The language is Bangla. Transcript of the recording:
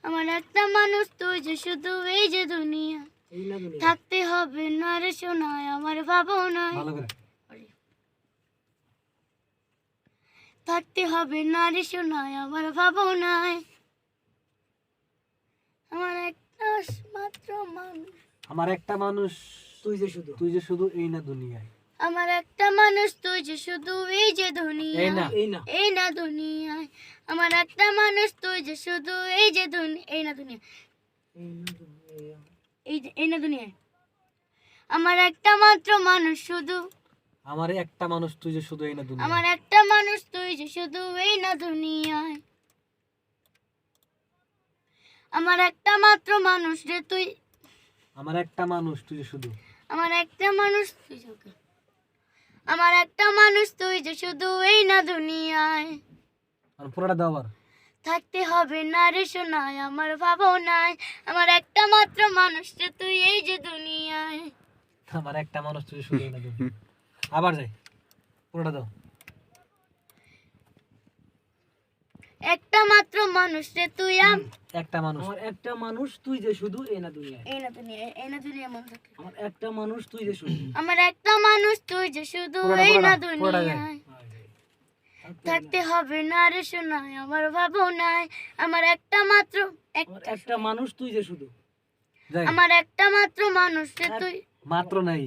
আমার একটা মানুষ তুই যে শুধু এই যে দুনিয়া থাকতে হবে না রে শোনায় আমার ভাবনায় ভালো করে থাকতে হবে না রে শোনায় আমার ভাবনায় আমার একটা মাত্র মানুষ আমার একটা মানুষ তুই যে শুধু এই না দুনিয়ায় আমার একটা মানুষ তুই যে শুধু এই যে এই দুনিয়া না এই না দুনিয়ায় আমার একটা মানুষ তুই যে শুধু এই যে এই না দুনিয়া এই না দুনিয়ায় আমার একটা মাত্র মানুষ শুধু আমার একটা মানুষ তুই যে শুধু এই না দুনিয়ায় আমার একটা মানুষ তুই যে শুধু এই না দুনিয়ায় আমার একটা মাত্র মানুষ রে তুই আমার একটা মানুষ তুই যে শুধু আমার একটা মানুষ তুই যে আমার একটা মানুষ তুই যে শুধু এই না দুনিয়ায় আর পুরোটা দাও আবার থাকতে হবে না রে শোনায় আমার ভাবনায় আমার একটা মাত্র মানুষ রে তুই এই যে দুনিয়ায় আমার একটা মানুষ তুই যে শুধু এই না দুনিয়ায় আবার যাই পুরোটা দাও একটা মাত্র মানুষ রে তুই একটা মানুষ আমার একটা মানুষ তুই যে শুধু এই না দুনিয়ায় এই না দুনিয়া মন থাকে আমার একটা মানুষ তুই যে শুধু আমার একটা মানুষ তুই যে শুধু এই না দুনিয়ায় থাকতে হবে না রে শোনায় আমার ভাবনায় আমার একটা মাত্র আমার একটা মানুষ তুই যে শুধু যাই আমার একটা মাত্র মানুষ রে তুই মাত্র নাই